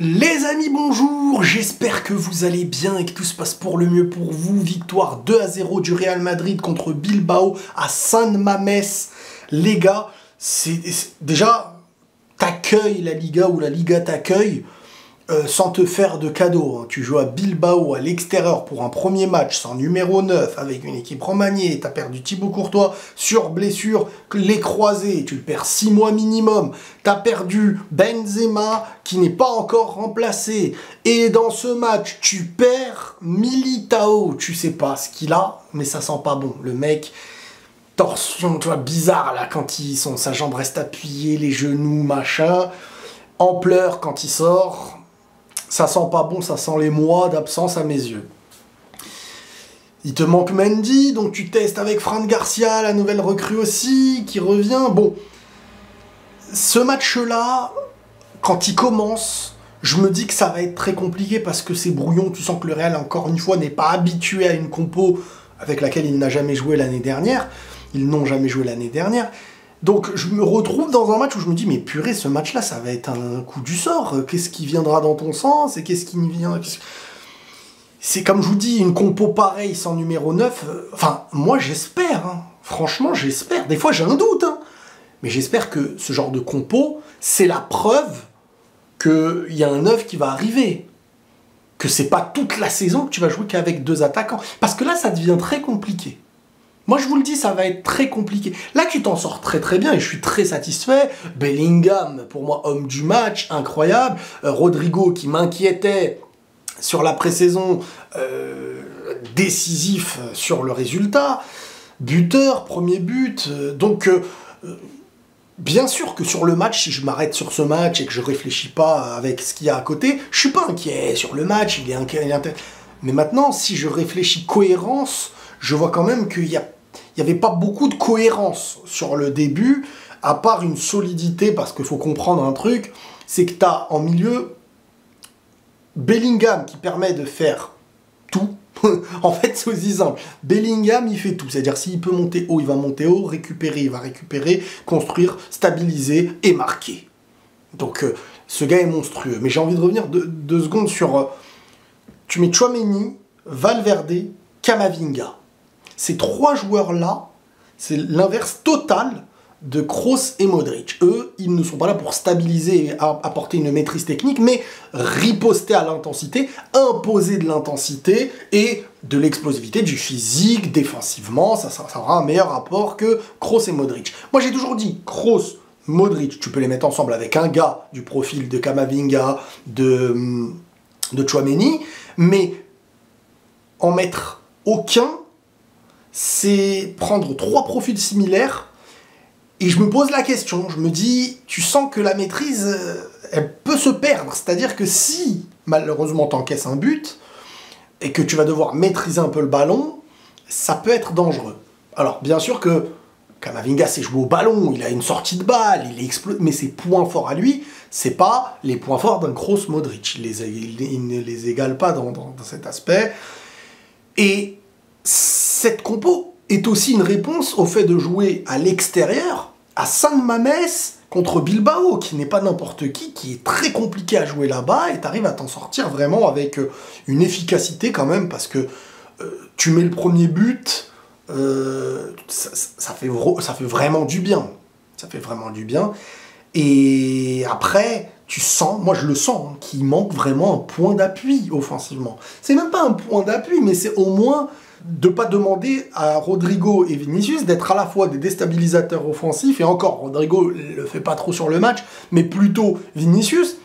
Les amis, bonjour, j'espère que vous allez bien et que tout se passe pour le mieux pour vous. Victoire 2-0 du Real Madrid contre Bilbao à San Mamés. Les gars, déjà, t'accueilles la Liga ou la Liga t'accueille sans te faire de cadeaux. Hein. Tu joues à Bilbao à l'extérieur pour un premier match sans numéro 9 avec une équipe remaniée. T'as perdu Thibaut Courtois sur blessure, les croisés. Tu le perds 6 mois minimum. T'as perdu Benzema qui n'est pas encore remplacé. Et dans ce match, tu perds Militao. Tu sais pas ce qu'il a, mais ça sent pas bon. Le mec, torsion, tu vois, bizarre là, quand sa jambe reste appuyée, les genoux, machin. En pleurs quand il sort. Ça sent pas bon, ça sent les mois d'absence à mes yeux. Il te manque Mendy, donc tu testes avec Fran Garcia, la nouvelle recrue aussi, qui revient. Bon, ce match-là, quand il commence, je me dis que ça va être très compliqué parce que c'est brouillon. Tu sens que le Real, encore une fois, n'est pas habitué à une compo avec laquelle il n'a jamais joué l'année dernière. Ils n'ont jamais joué l'année dernière. Donc je me retrouve dans un match où je me dis, mais purée, ce match-là, ça va être un coup du sort. Qu'est-ce qui viendra dans ton sens et qu'est-ce qui vient... C'est comme je vous dis, une compo pareille sans numéro 9. Enfin, moi j'espère, hein. Franchement j'espère. Des fois j'ai un doute, hein. Mais j'espère que ce genre de compo, c'est la preuve qu'il y a un 9 qui va arriver. Que c'est pas toute la saison que tu vas jouer qu'avec 2 attaquants. Parce que là, ça devient très compliqué. Moi, je vous le dis, ça va être très compliqué. Là, tu t'en sors très très bien et je suis très satisfait. Bellingham, pour moi, homme du match, incroyable. Rodrigo, qui m'inquiétait sur la pré-saison, décisif sur le résultat. Buteur, premier but. Donc, bien sûr que sur le match, si je m'arrête sur ce match et que je réfléchis pas avec ce qu'il y a à côté, je suis pas inquiet sur le match. Il est inquiet. Mais maintenant, si je réfléchis cohérence, je vois quand même qu'il n'y avait pas beaucoup de cohérence sur le début, à part une solidité, parce qu'il faut comprendre un truc, c'est que tu as en milieu Bellingham qui permet de faire tout. En fait, c'est aussi simple. Bellingham, il fait tout. C'est-à-dire, s'il peut monter haut, il va monter haut, récupérer, il va récupérer, construire, stabiliser et marquer. Donc, ce gars est monstrueux. Mais j'ai envie de revenir 2 secondes sur... tu mets Tchouaméni, Valverde, Camavinga. Ces 3 joueurs-là, c'est l'inverse total de Kroos et Modric. Eux, ils ne sont pas là pour stabiliser et apporter une maîtrise technique, mais riposter à l'intensité, imposer de l'intensité et de l'explosivité, du physique, défensivement. Ça aura un meilleur rapport que Kroos et Modric. Moi, j'ai toujours dit, Kroos, Modric, tu peux les mettre ensemble avec un gars du profil de Camavinga, de Tchouaméni, mais en mettre aucun, c'est prendre 3 profils similaires, et je me pose la question, je me dis, tu sens que la maîtrise, elle peut se perdre, c'est-à-dire que si, malheureusement, t'encaisses un but, et que tu vas devoir maîtriser un peu le ballon, ça peut être dangereux. Alors, bien sûr que Camavinga sait jouer au ballon, il a une sortie de balle, il explose, mais ses points forts à lui, c'est pas les points forts d'un Kroos Modric, il ne les égale pas dans cet aspect, et cette compo est aussi une réponse au fait de jouer à l'extérieur, à San Mamés, contre Bilbao, qui n'est pas n'importe qui est très compliqué à jouer là-bas, et tu arrives à t'en sortir vraiment avec une efficacité quand même, parce que tu mets le premier but, ça fait vraiment du bien. Ça fait vraiment du bien. Et après, tu sens, moi je le sens, hein, qu'il manque vraiment un point d'appui offensivement. C'est même pas un point d'appui, mais c'est au moins de ne pas demander à Rodrigo et Vinicius d'être à la fois des déstabilisateurs offensifs, et encore, Rodrigo ne le fait pas trop sur le match, mais plutôt Vinicius,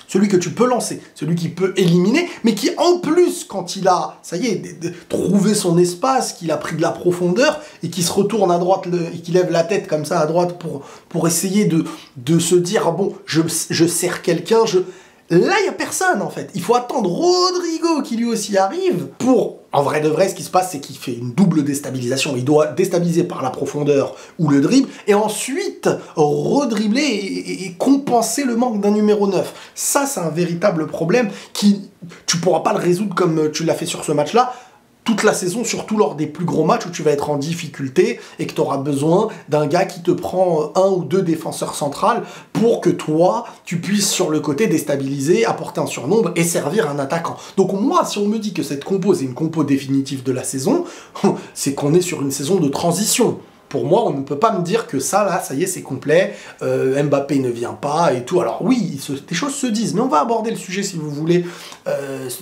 celui que tu peux lancer, celui qui peut éliminer, mais qui en plus, quand il a, ça y est, trouvé son espace, qu'il a pris de la profondeur, et qui se retourne à droite, et qui lève la tête comme ça à droite pour essayer de se dire, bon, je sers quelqu'un, Là, il n'y a personne, en fait. Il faut attendre Rodrigo qui lui aussi arrive pour... En vrai de vrai, ce qui se passe, c'est qu'il fait une double déstabilisation. Il doit déstabiliser par la profondeur ou le dribble, et ensuite redribbler et compenser le manque d'un numéro 9. Ça, c'est un véritable problème qui... Tu pourras pas le résoudre comme tu l'as fait sur ce match-là, toute la saison, surtout lors des plus gros matchs où tu vas être en difficulté et que tu auras besoin d'un gars qui te prend un ou deux défenseurs centrales pour que toi, tu puisses sur le côté déstabiliser, apporter un surnombre et servir un attaquant. Donc moi, si on me dit que cette compo, c'est une compo définitive de la saison, c'est qu'on est sur une saison de transition. Pour moi, on ne peut pas me dire que ça, là, ça y est, c'est complet, Mbappé ne vient pas et tout. Alors oui, des choses se disent, mais on va aborder le sujet, si vous voulez,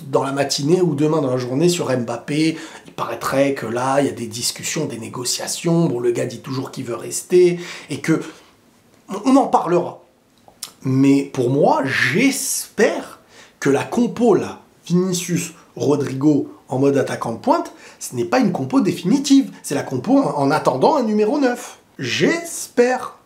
dans la matinée ou demain dans la journée sur Mbappé. Il paraîtrait que là, il y a des discussions, des négociations. Bon, le gars dit toujours qu'il veut rester et que... On en parlera. Mais pour moi, j'espère que la compo, là, Vinicius, Rodrigo, en mode attaquant de pointe, ce n'est pas une compo définitive. C'est la compo en attendant un numéro 9. J'espère.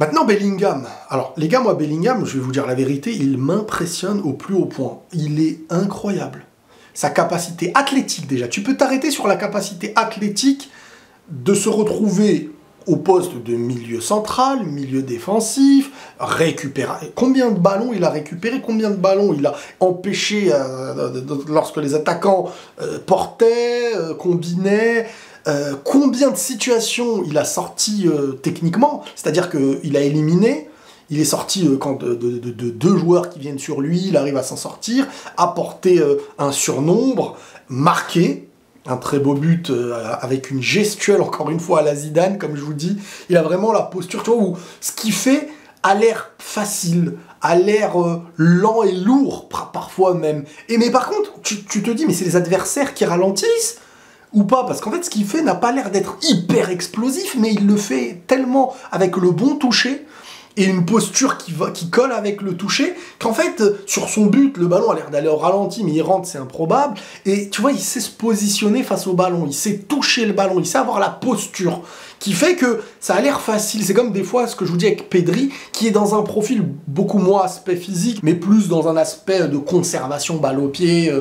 Maintenant, Bellingham. Alors, les gars, moi, Bellingham, je vais vous dire la vérité, il m'impressionne au plus haut point. Il est incroyable. Sa capacité athlétique, déjà. Tu peux t'arrêter sur la capacité athlétique de se retrouver au poste de milieu central, milieu défensif, récupérer. Combien de ballons il a récupéré, combien de ballons il a empêché lorsque les attaquants portaient, combinaient, combien de situations il a sorti techniquement, c'est-à-dire qu'il a éliminé. Il est sorti quand de deux joueurs qui viennent sur lui, il arrive à s'en sortir, apporter un surnombre, marquer. Un très beau but avec une gestuelle, encore une fois, à la Zidane, comme je vous dis. Il a vraiment la posture, tu vois, où ce qu'il fait a l'air facile, a l'air lent et lourd, parfois même. Mais par contre, tu te dis, mais c'est les adversaires qui ralentissent ou pas? Parce qu'en fait, ce qu'il fait n'a pas l'air d'être hyper explosif, mais il le fait tellement avec le bon toucher et une posture qui colle avec le toucher, qu'en fait, sur son but, le ballon a l'air d'aller au ralenti, mais il rentre, c'est improbable. Et tu vois, il sait se positionner face au ballon, il sait toucher le ballon, il sait avoir la posture, qui fait que ça a l'air facile. C'est comme des fois ce que je vous dis avec Pedri, qui est dans un profil beaucoup moins aspect physique, mais plus dans un aspect de conservation balle au pied,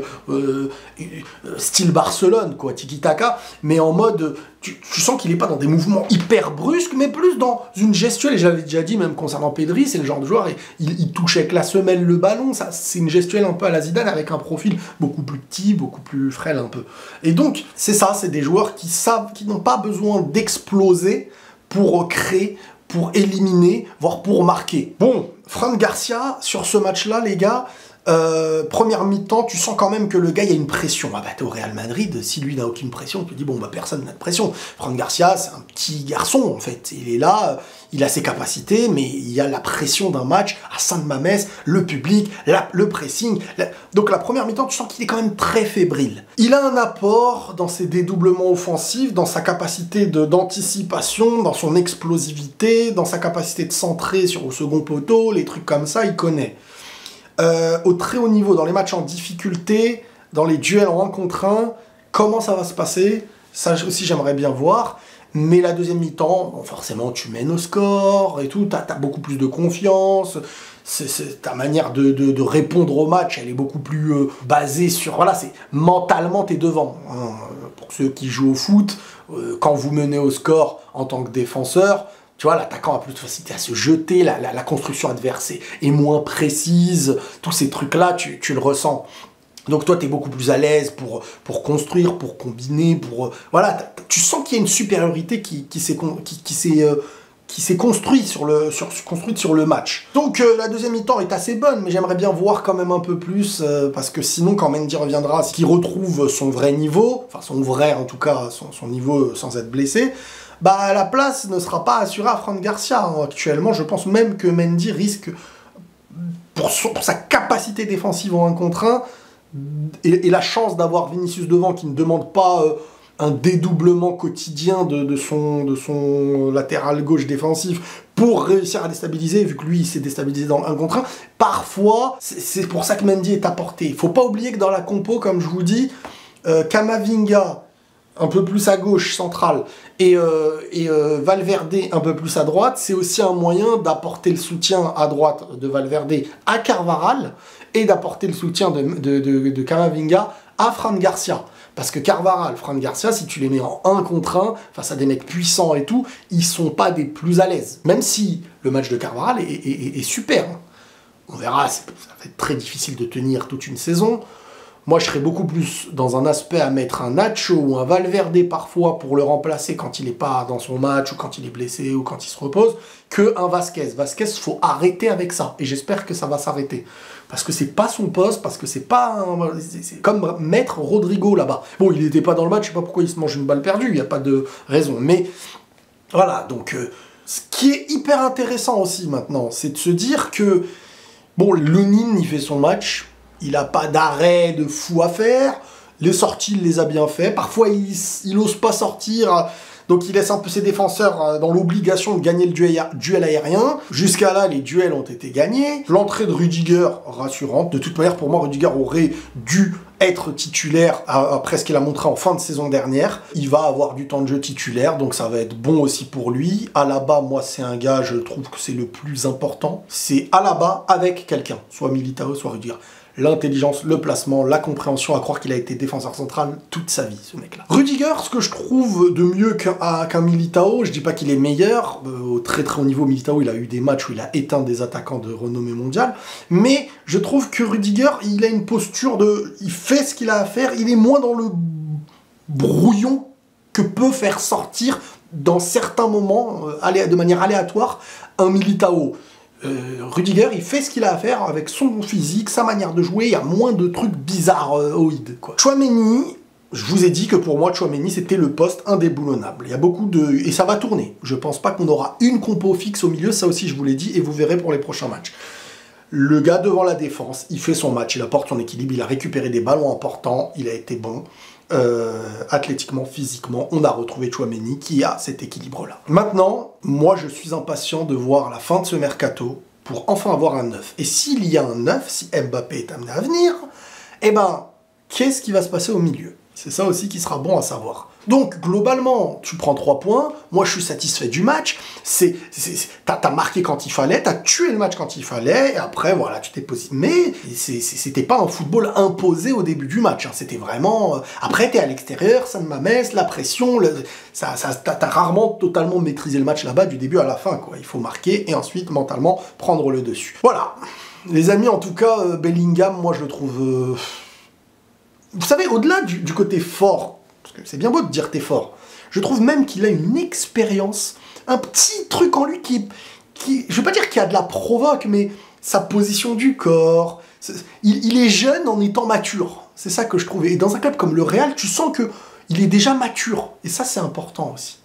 style Barcelone, quoi, tiki-taka, mais en mode... Tu sens qu'il n'est pas dans des mouvements hyper brusques, mais plus dans une gestuelle, et j'avais déjà dit, même concernant Pedri, c'est le genre de joueur, il touche avec la semelle le ballon, c'est une gestuelle un peu à la Zidane, avec un profil beaucoup plus petit, beaucoup plus frêle un peu. Et donc, c'est ça, c'est des joueurs qui savent, qui n'ont pas besoin d'exploser pour créer, pour éliminer, voire pour marquer. Bon, Fran Garcia, sur ce match-là, les gars, première mi-temps, tu sens quand même que le gars, il y a une pression. Ah bah t'es au Real Madrid, si lui n'a aucune pression, tu te dis bon bah personne n'a de pression. Fran Garcia, c'est un petit garçon en fait. Il est là, il a ses capacités, mais il y a la pression d'un match à Saint-Mamès, le public, le pressing. Donc la première mi-temps, tu sens qu'il est quand même très fébrile. Il a un apport dans ses dédoublements offensifs, dans sa capacité d'anticipation, dans son explosivité, dans sa capacité de centrer sur le second poteau, les trucs comme ça, il connaît. Au très haut niveau, dans les matchs en difficulté, dans les duels en 1 contre 1, comment ça va se passer? Ça aussi j'aimerais bien voir. Mais la deuxième mi-temps, bon, forcément tu mènes au score et tout, t'as beaucoup plus de confiance, ta manière de répondre au match, elle est beaucoup plus basée sur... Voilà, c'est mentalement t'es devant. Hein. Pour ceux qui jouent au foot, quand vous menez au score en tant que défenseur, tu vois, l'attaquant a plus de facilité à se jeter, la construction adverse est moins précise, tous ces trucs-là, tu le ressens. Donc toi, tu es beaucoup plus à l'aise pour construire, pour combiner, pour... voilà, tu sens qu'il y a une supériorité qui s'est construite sur le match. Donc la deuxième mi-temps est assez bonne, mais j'aimerais bien voir quand même un peu plus, parce que sinon, quand Mendy reviendra, qu'il retrouve son vrai niveau, enfin son vrai en tout cas, son niveau sans être blessé, bah la place ne sera pas assurée à Fran Garcia. Hein. Actuellement, je pense même que Mendy risque, pour sa capacité défensive en 1 contre 1, et la chance d'avoir Vinicius devant qui ne demande pas un dédoublement quotidien de son latéral gauche défensif pour réussir à déstabiliser, vu que lui il s'est déstabilisé dans le 1 contre 1, parfois c'est pour ça que Mendy est apporté. Il ne faut pas oublier que dans la compo, comme je vous dis, Camavinga un peu plus à gauche, centrale, et Valverde un peu plus à droite, c'est aussi un moyen d'apporter le soutien à droite de Valverde à Carvajal, et d'apporter le soutien de Camavinga à Fran Garcia. Parce que Carvajal, Fran Garcia, si tu les mets en 1 contre 1, face à des mecs puissants et tout, ils sont pas des plus à l'aise. Même si le match de Carvajal est super. On verra, ça va être très difficile de tenir toute une saison. Moi, je serais beaucoup plus dans un aspect à mettre un Nacho ou un Valverde parfois pour le remplacer quand il n'est pas dans son match ou quand il est blessé ou quand il se repose, que un Vasquez. Vasquez, faut arrêter avec ça. Et j'espère que ça va s'arrêter. Parce que c'est pas son poste, parce que c'est pas... C'est comme mettre Rodrigo là-bas. Bon, il n'était pas dans le match, je sais pas pourquoi il se mange une balle perdue, il n'y a pas de raison. Mais voilà, donc... ce qui est hyper intéressant aussi maintenant, c'est de se dire que... Bon, Lunin, il fait son match... Il n'a pas d'arrêt de fou à faire. Les sorties, il les a bien fait. Parfois, il n'ose pas sortir. Donc, il laisse un peu ses défenseurs dans l'obligation de gagner le duel aérien. Jusqu'à là, les duels ont été gagnés. L'entrée de Rudiger, rassurante. De toute manière, pour moi, Rudiger aurait dû être titulaire après ce qu'il a montré en fin de saison dernière. Il va avoir du temps de jeu titulaire, donc ça va être bon aussi pour lui. Alaba, moi, c'est un gars, je trouve que c'est le plus important. C'est Alaba avec quelqu'un, soit Militao, soit Rudiger. L'intelligence, le placement, la compréhension, à croire qu'il a été défenseur central toute sa vie, ce mec-là. Rudiger, ce que je trouve de mieux qu'un Militao, je dis pas qu'il est meilleur, au très très haut niveau, Militao, il a eu des matchs où il a éteint des attaquants de renommée mondiale, mais je trouve que Rudiger, il a une posture de... Il fait ce qu'il a à faire, il est moins dans le brouillon que peut faire sortir, dans certains moments, de manière aléatoire, un Militao. Rudiger, il fait ce qu'il a à faire avec son physique, sa manière de jouer, il y a moins de trucs bizarroïdes, quoi. Tchouaméni, je vous ai dit que pour moi, Tchouaméni, c'était le poste indéboulonnable. Il y a beaucoup de... Et ça va tourner. Je pense pas qu'on aura une compo fixe au milieu, ça aussi je vous l'ai dit, et vous verrez pour les prochains matchs. Le gars devant la défense, il fait son match, il apporte son équilibre, il a récupéré des ballons importants, il a été bon. Athlétiquement, physiquement, on a retrouvé Tchouaméni qui a cet équilibre-là. Maintenant, moi je suis impatient de voir la fin de ce mercato pour enfin avoir un 9. Et s'il y a un 9, si Mbappé est amené à venir, eh ben, qu'est-ce qui va se passer au milieu? C'est ça aussi qui sera bon à savoir. Donc, globalement, tu prends 3 points. Moi, je suis satisfait du match. T'as marqué quand il fallait, t'as tué le match quand il fallait, et après, voilà, tu t'es posé. Mais c'était pas un football imposé au début du match. Hein. C'était vraiment... Après, t'es à l'extérieur, ça ne m'amène, la pression, t'as rarement totalement maîtrisé le match là-bas du début à la fin, quoi. Il faut marquer, et ensuite, mentalement, prendre le dessus. Voilà. Les amis, en tout cas, Bellingham, moi, je le trouve... Vous savez, au-delà du côté fort, parce que c'est bien beau de dire t'es fort, je trouve même qu'il a une expérience, un petit truc en lui qui je veux pas dire qu'il a de la provoque, mais sa position du corps, il est jeune en étant mature, c'est ça que je trouve. Et dans un club comme le Real, tu sens que il est déjà mature, et ça c'est important aussi.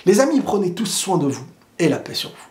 Les amis, prenez tous soin de vous, et la paix sur vous.